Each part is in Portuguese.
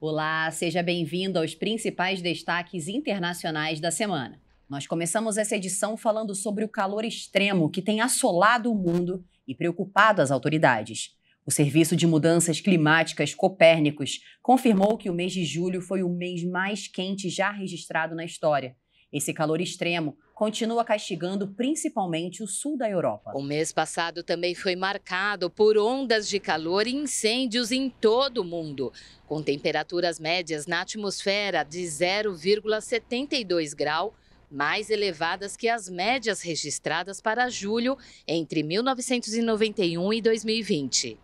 Olá, seja bem-vindo aos principais destaques internacionais da semana. Nós começamos essa edição falando sobre o calor extremo que tem assolado o mundo e preocupado as autoridades. O Serviço de Mudanças Climáticas Copérnicos confirmou que o mês de julho foi o mês mais quente já registrado na história. Esse calor extremo continua castigando principalmente o sul da Europa. O mês passado também foi marcado por ondas de calor e incêndios em todo o mundo, com temperaturas médias na atmosfera de 0,72 grau, mais elevadas que as médias registradas para julho entre 1991 e 2020.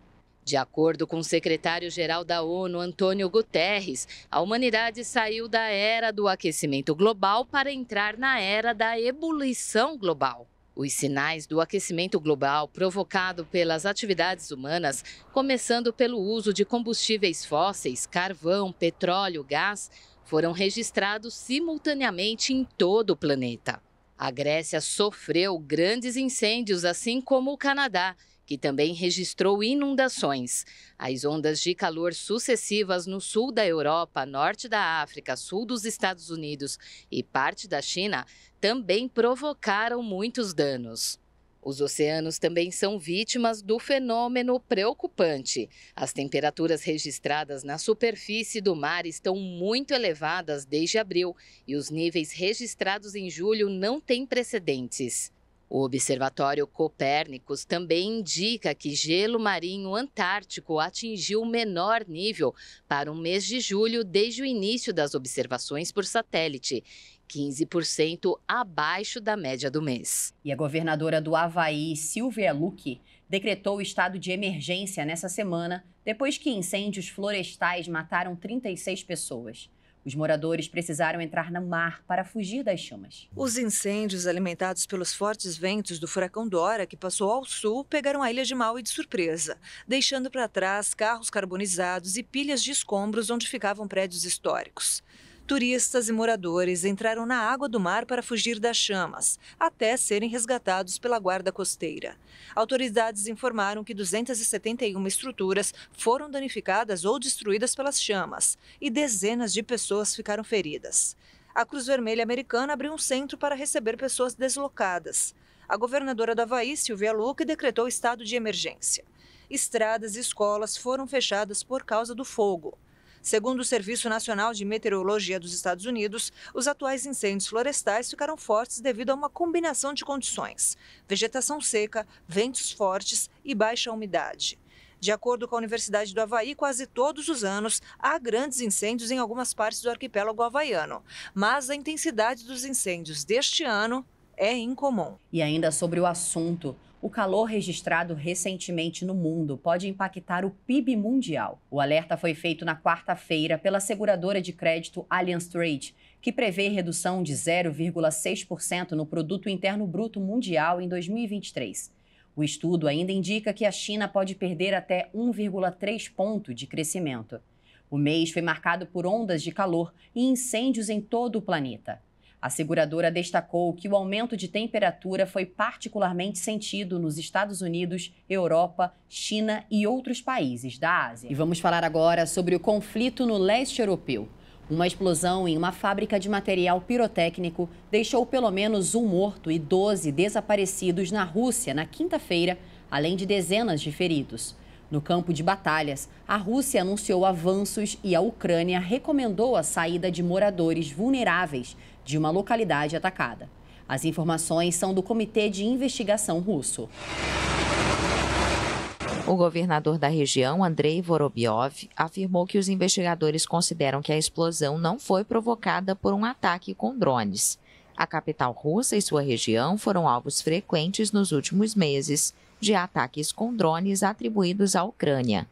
De acordo com o secretário-geral da ONU, Antônio Guterres, a humanidade saiu da era do aquecimento global para entrar na era da ebulição global. Os sinais do aquecimento global provocado pelas atividades humanas, começando pelo uso de combustíveis fósseis, carvão, petróleo, gás, foram registrados simultaneamente em todo o planeta. A Grécia sofreu grandes incêndios, assim como o Canadá, que também registrou inundações. As ondas de calor sucessivas no sul da Europa, norte da África, sul dos Estados Unidos e parte da China também provocaram muitos danos. Os oceanos também são vítimas do fenômeno preocupante. As temperaturas registradas na superfície do mar estão muito elevadas desde abril e os níveis registrados em julho não têm precedentes. O Observatório Copérnicos também indica que gelo marinho antártico atingiu o menor nível para o mês de julho desde o início das observações por satélite, 15% abaixo da média do mês. E a governadora do Havaí, Sylvia Luke, decretou o estado de emergência nessa semana, depois que incêndios florestais mataram 36 pessoas. Os moradores precisaram entrar no mar para fugir das chamas. Os incêndios alimentados pelos fortes ventos do furacão Dora, que passou ao sul, pegaram a ilha de Maui de surpresa, deixando para trás carros carbonizados e pilhas de escombros onde ficavam prédios históricos. Turistas e moradores entraram na água do mar para fugir das chamas, até serem resgatados pela guarda costeira. Autoridades informaram que 271 estruturas foram danificadas ou destruídas pelas chamas e dezenas de pessoas ficaram feridas. A Cruz Vermelha Americana abriu um centro para receber pessoas deslocadas. A governadora do Havaí, Sylvia Luke, decretou estado de emergência. Estradas e escolas foram fechadas por causa do fogo. Segundo o Serviço Nacional de Meteorologia dos Estados Unidos, os atuais incêndios florestais ficaram fortes devido a uma combinação de condições: vegetação seca, ventos fortes e baixa umidade. De acordo com a Universidade do Havaí, quase todos os anos há grandes incêndios em algumas partes do arquipélago havaiano, mas a intensidade dos incêndios deste ano é incomum. E ainda sobre o assunto, o calor registrado recentemente no mundo pode impactar o PIB mundial. O alerta foi feito na quarta-feira pela seguradora de crédito Allianz Trade, que prevê redução de 0,6% no Produto Interno Bruto Mundial em 2023. O estudo ainda indica que a China pode perder até 1,3 ponto de crescimento. O mês foi marcado por ondas de calor e incêndios em todo o planeta. A seguradora destacou que o aumento de temperatura foi particularmente sentido nos Estados Unidos, Europa, China e outros países da Ásia. E vamos falar agora sobre o conflito no leste europeu. Uma explosão em uma fábrica de material pirotécnico deixou pelo menos um morto e 12 desaparecidos na Rússia na quinta-feira, além de dezenas de feridos. No campo de batalhas, a Rússia anunciou avanços e a Ucrânia recomendou a saída de moradores vulneráveis de uma localidade atacada. As informações são do Comitê de Investigação russo. O governador da região, Andrei Vorobyov, afirmou que os investigadores consideram que a explosão não foi provocada por um ataque com drones. A capital russa e sua região foram alvos frequentes nos últimos meses de ataques com drones atribuídos à Ucrânia.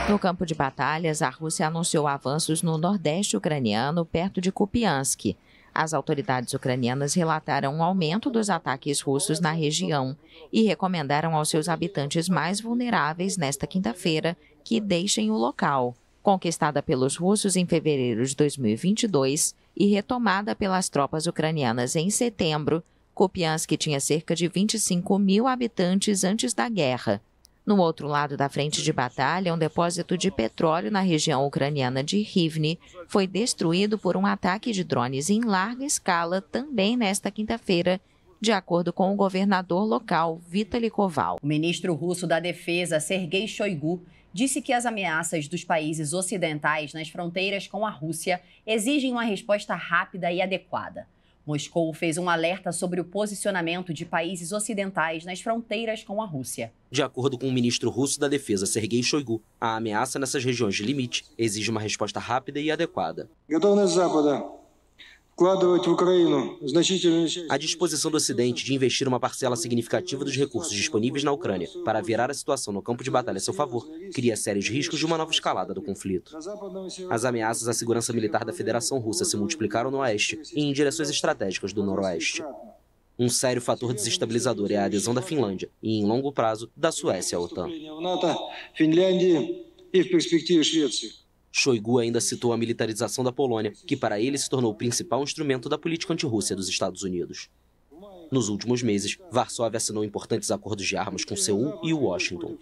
No campo de batalhas, a Rússia anunciou avanços no nordeste ucraniano, perto de Kupiansk. As autoridades ucranianas relataram um aumento dos ataques russos na região e recomendaram aos seus habitantes mais vulneráveis nesta quinta-feira que deixem o local. Conquistada pelos russos em fevereiro de 2022 e retomada pelas tropas ucranianas em setembro, Kupiansk tinha cerca de 25 mil habitantes antes da guerra. No outro lado da frente de batalha, um depósito de petróleo na região ucraniana de Rivne foi destruído por um ataque de drones em larga escala também nesta quinta-feira, de acordo com o governador local, Vitaly Koval. O ministro russo da Defesa, Sergei Shoigu, disse que as ameaças dos países ocidentais nas fronteiras com a Rússia exigem uma resposta rápida e adequada. Moscou fez um alerta sobre o posicionamento de países ocidentais nas fronteiras com a Rússia. De acordo com o ministro russo da Defesa, Sergei Shoigu, a ameaça nessas regiões de limite exige uma resposta rápida e adequada. A disposição do Ocidente de investir uma parcela significativa dos recursos disponíveis na Ucrânia para virar a situação no campo de batalha a seu favor cria sérios riscos de uma nova escalada do conflito. As ameaças à segurança militar da Federação Russa se multiplicaram no oeste e em direções estratégicas do noroeste. Um sério fator desestabilizador é a adesão da Finlândia e, em longo prazo, da Suécia à OTAN. Shoigu ainda citou a militarização da Polônia, que para ele se tornou o principal instrumento da política anti-Rússia dos Estados Unidos. Nos últimos meses, Varsóvia assinou importantes acordos de armas com Seul e Washington.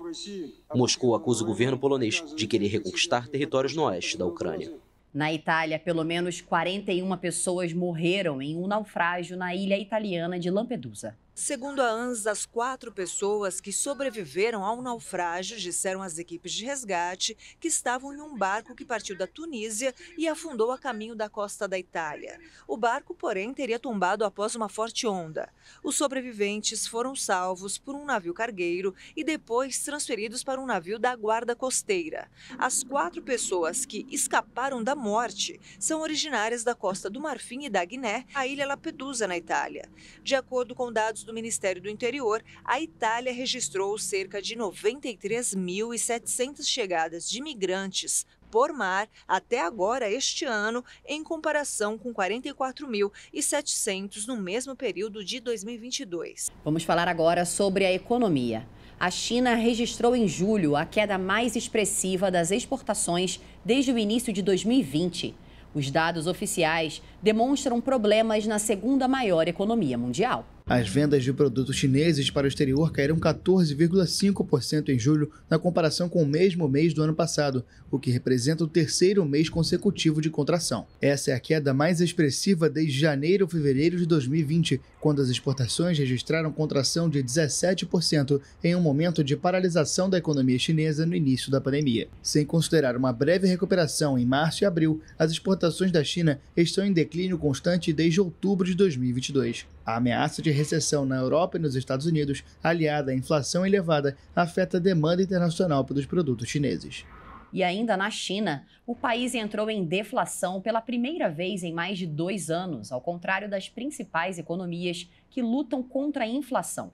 Moscou acusa o governo polonês de querer reconquistar territórios no oeste da Ucrânia. Na Itália, pelo menos 41 pessoas morreram em um naufrágio na ilha italiana de Lampedusa. Segundo a ANSA, as 4 pessoas que sobreviveram ao naufrágio disseram às equipes de resgate que estavam em um barco que partiu da Tunísia e afundou a caminho da costa da Itália. O barco, porém, teria tombado após uma forte onda. Os sobreviventes foram salvos por um navio cargueiro e depois transferidos para um navio da Guarda Costeira. As 4 pessoas que escaparam da morte são originárias da Costa do Marfim e da Guiné, a ilha Lampedusa, na Itália. De acordo com dados do Ministério do Interior, a Itália registrou cerca de 93.700 chegadas de imigrantes por mar até agora este ano, em comparação com 44.700 no mesmo período de 2022. Vamos falar agora sobre a economia. A China registrou em julho a queda mais expressiva das exportações desde o início de 2020. Os dados oficiais demonstram problemas na segunda maior economia mundial. As vendas de produtos chineses para o exterior caíram 14,5% em julho na comparação com o mesmo mês do ano passado, o que representa o terceiro mês consecutivo de contração. Essa é a queda mais expressiva desde janeiro ou fevereiro de 2020, quando as exportações registraram contração de 17% em um momento de paralisação da economia chinesa no início da pandemia. Sem considerar uma breve recuperação em março e abril, as exportações da China estão em declínio constante desde outubro de 2022. A ameaça de recessão na Europa e nos Estados Unidos, aliada à inflação elevada, afeta a demanda internacional pelos produtos chineses. E ainda na China, o país entrou em deflação pela primeira vez em mais de 2 anos, ao contrário das principais economias que lutam contra a inflação.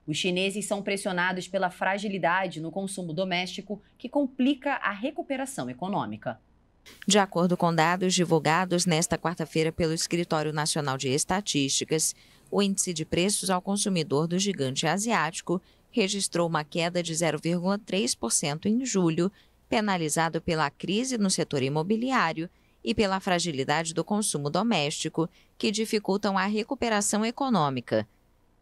Os chineses são pressionados pela fragilidade no consumo doméstico, que complica a recuperação econômica. De acordo com dados divulgados nesta quarta-feira pelo Escritório Nacional de Estatísticas, o índice de preços ao consumidor do gigante asiático registrou uma queda de 0,3% em julho, penalizado pela crise no setor imobiliário e pela fragilidade do consumo doméstico, que dificultam a recuperação econômica.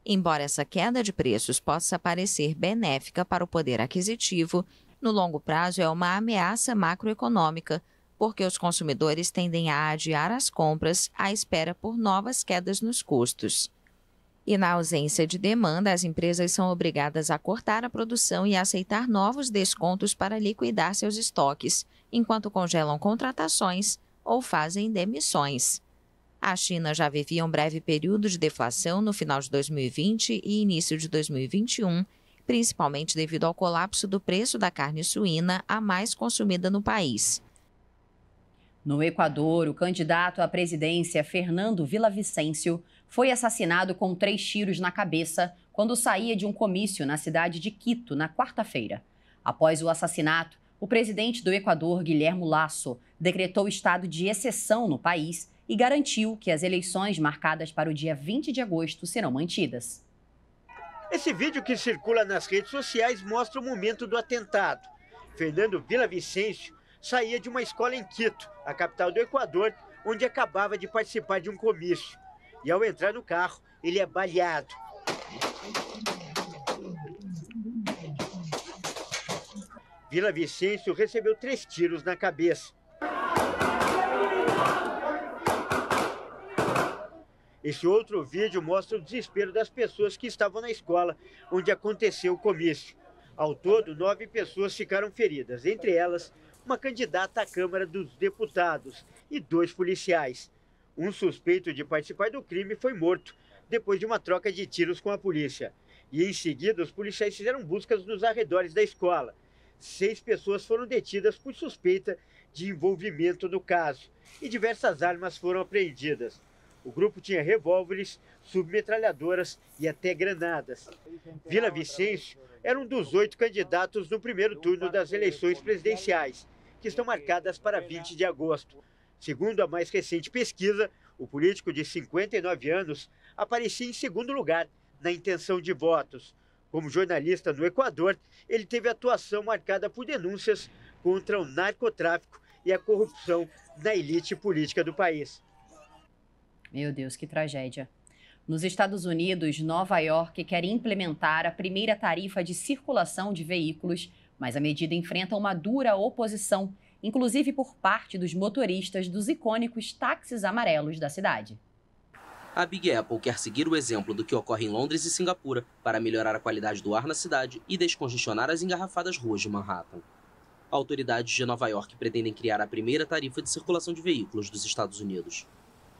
Embora essa queda de preços possa parecer benéfica para o poder aquisitivo, no longo prazo é uma ameaça macroeconômica, porque os consumidores tendem a adiar as compras à espera por novas quedas nos custos. E na ausência de demanda, as empresas são obrigadas a cortar a produção e aceitar novos descontos para liquidar seus estoques, enquanto congelam contratações ou fazem demissões. A China já vivia um breve período de deflação no final de 2020 e início de 2021, principalmente devido ao colapso do preço da carne suína, a mais consumida no país. No Equador, o candidato à presidência, Fernando Villavicencio, foi assassinado com 3 tiros na cabeça quando saía de um comício na cidade de Quito, na quarta-feira. Após o assassinato, o presidente do Equador, Guilherme Lasso, decretou estado de exceção no país e garantiu que as eleições marcadas para o dia 20 de agosto serão mantidas. Esse vídeo que circula nas redes sociais mostra o momento do atentado. Fernando Villavicencio saía de uma escola em Quito, a capital do Equador, onde acabava de participar de um comício. E ao entrar no carro, ele é baleado. Vila Vicêncio recebeu 3 tiros na cabeça. Esse outro vídeo mostra o desespero das pessoas que estavam na escola onde aconteceu o comício. Ao todo, 9 pessoas ficaram feridas, entre elas uma candidata à Câmara dos Deputados e 2 policiais. Um suspeito de participar do crime foi morto depois de uma troca de tiros com a polícia. E em seguida, os policiais fizeram buscas nos arredores da escola. 6 pessoas foram detidas por suspeita de envolvimento no caso e diversas armas foram apreendidas. O grupo tinha revólveres, submetralhadoras e até granadas. Vila Vicêncio era um dos 8 candidatos no primeiro turno das eleições presidenciais, que estão marcadas para 20 de agosto. Segundo a mais recente pesquisa, o político de 59 anos aparecia em segundo lugar na intenção de votos. Como jornalista no Equador, ele teve atuação marcada por denúncias contra o narcotráfico e a corrupção na elite política do país. Meu Deus, que tragédia. Nos Estados Unidos, Nova York quer implementar a primeira tarifa de circulação de veículos, mas a medida enfrenta uma dura oposição, inclusive por parte dos motoristas dos icônicos táxis amarelos da cidade. A Big Apple quer seguir o exemplo do que ocorre em Londres e Singapura para melhorar a qualidade do ar na cidade e descongestionar as engarrafadas ruas de Manhattan. Autoridades de Nova York pretendem criar a primeira tarifa de circulação de veículos dos Estados Unidos.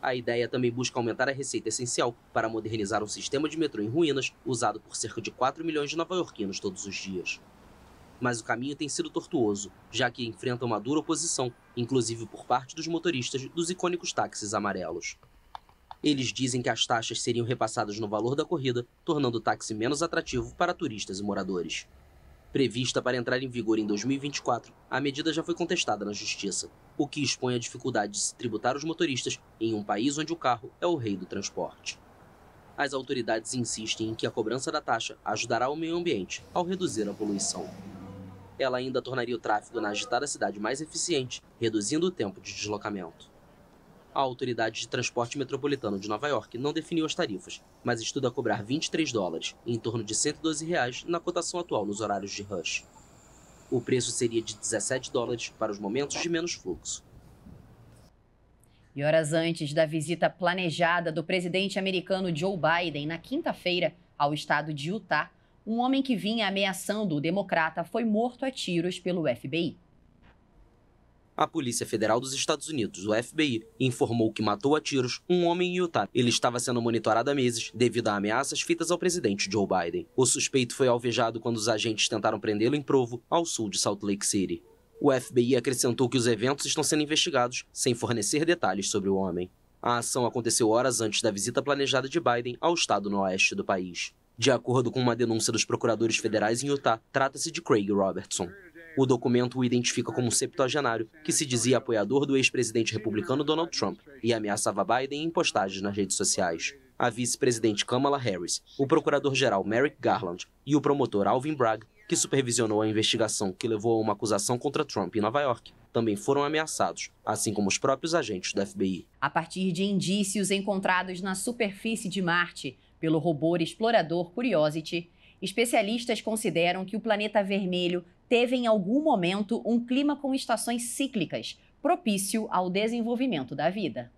A ideia também busca aumentar a receita essencial para modernizar um sistema de metrô em ruínas usado por cerca de 4 milhões de nova-iorquinos todos os dias. Mas o caminho tem sido tortuoso, já que enfrenta uma dura oposição, inclusive por parte dos motoristas dos icônicos táxis amarelos. Eles dizem que as taxas seriam repassadas no valor da corrida, tornando o táxi menos atrativo para turistas e moradores. Prevista para entrar em vigor em 2024, a medida já foi contestada na Justiça, o que expõe a dificuldade de se tributar os motoristas em um país onde o carro é o rei do transporte. As autoridades insistem em que a cobrança da taxa ajudará o meio ambiente ao reduzir a poluição. Ela ainda tornaria o tráfego na agitada cidade mais eficiente, reduzindo o tempo de deslocamento. A Autoridade de Transporte Metropolitano de Nova York não definiu as tarifas, mas estuda cobrar $23, em torno de R$112 na cotação atual nos horários de rush. O preço seria de $17 para os momentos de menos fluxo. E horas antes da visita planejada do presidente americano Joe Biden na quinta-feira ao estado de Utah, um homem que vinha ameaçando o democrata foi morto a tiros pelo FBI. A Polícia Federal dos Estados Unidos, o FBI, informou que matou a tiros um homem em Utah. Ele estava sendo monitorado há meses devido a ameaças feitas ao presidente Joe Biden. O suspeito foi alvejado quando os agentes tentaram prendê-lo em Provo, ao sul de Salt Lake City. O FBI acrescentou que os eventos estão sendo investigados, sem fornecer detalhes sobre o homem. A ação aconteceu horas antes da visita planejada de Biden ao estado no oeste do país. De acordo com uma denúncia dos procuradores federais em Utah, trata-se de Craig Robertson. O documento o identifica como um septuagenário que se dizia apoiador do ex-presidente republicano Donald Trump e ameaçava Biden em postagens nas redes sociais. A vice-presidente Kamala Harris, o procurador-geral Merrick Garland e o promotor Alvin Bragg, que supervisionou a investigação que levou a uma acusação contra Trump em Nova York, também foram ameaçados, assim como os próprios agentes do FBI. A partir de indícios encontrados na superfície de Marte pelo robô explorador Curiosity, especialistas consideram que o planeta vermelho teve em algum momento um clima com estações cíclicas, propício ao desenvolvimento da vida.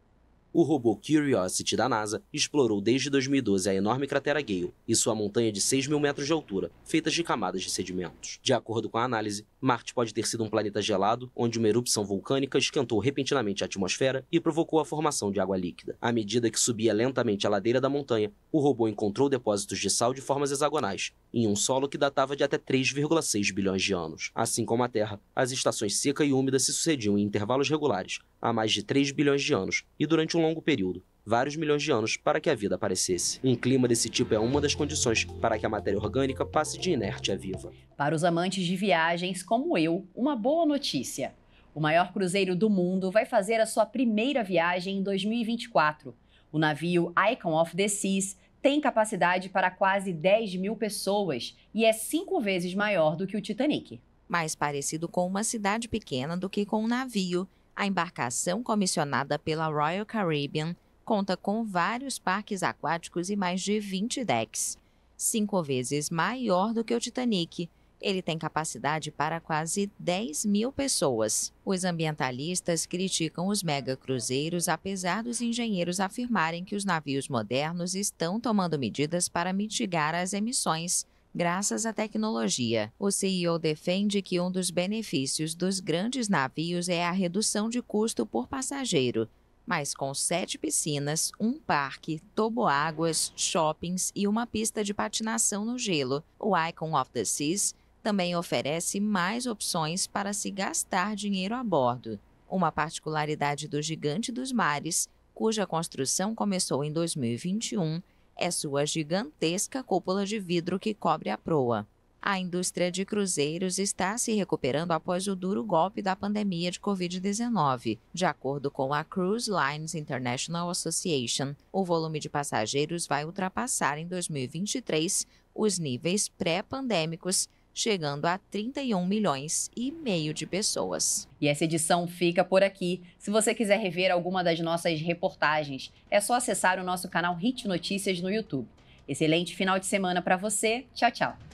O robô Curiosity da NASA explorou desde 2012 a enorme cratera Gale e sua montanha de 6.000 metros de altura, feitas de camadas de sedimentos. De acordo com a análise, Marte pode ter sido um planeta gelado, onde uma erupção vulcânica esquentou repentinamente a atmosfera e provocou a formação de água líquida. À medida que subia lentamente a ladeira da montanha, o robô encontrou depósitos de sal de formas hexagonais, em um solo que datava de até 3,6 bilhões de anos. Assim como a Terra, as estações seca e úmida se sucediam em intervalos regulares, há mais de 3 bilhões de anos, e durante um longo período, vários milhões de anos, para que a vida aparecesse. Um clima desse tipo é uma das condições para que a matéria orgânica passe de inerte a viva. Para os amantes de viagens como eu, uma boa notícia. O maior cruzeiro do mundo vai fazer a sua primeira viagem em 2024. O navio Icon of the Seas tem capacidade para quase 10.000 pessoas e é 5 vezes maior do que o Titanic. Mais parecido com uma cidade pequena do que com um navio, a embarcação comissionada pela Royal Caribbean conta com vários parques aquáticos e mais de 20 decks. 5 vezes maior do que o Titanic Ele tem capacidade para quase 10 mil pessoas. Os ambientalistas criticam os megacruzeiros, apesar dos engenheiros afirmarem que os navios modernos estão tomando medidas para mitigar as emissões, graças à tecnologia. O CEO defende que um dos benefícios dos grandes navios é a redução de custo por passageiro. Mas com 7 piscinas, um parque, toboáguas, shoppings e uma pista de patinação no gelo, o Icon of the Seas também oferece mais opções para se gastar dinheiro a bordo. Uma particularidade do Gigante dos Mares, cuja construção começou em 2021, é sua gigantesca cúpula de vidro que cobre a proa. A indústria de cruzeiros está se recuperando após o duro golpe da pandemia de Covid-19. De acordo com a Cruise Lines International Association, o volume de passageiros vai ultrapassar em 2023 os níveis pré-pandêmicos, chegando a 31 milhões e meio de pessoas. E essa edição fica por aqui. Se você quiser rever alguma das nossas reportagens, é só acessar o nosso canal Hit Notícias no YouTube. Excelente final de semana para você. Tchau, tchau.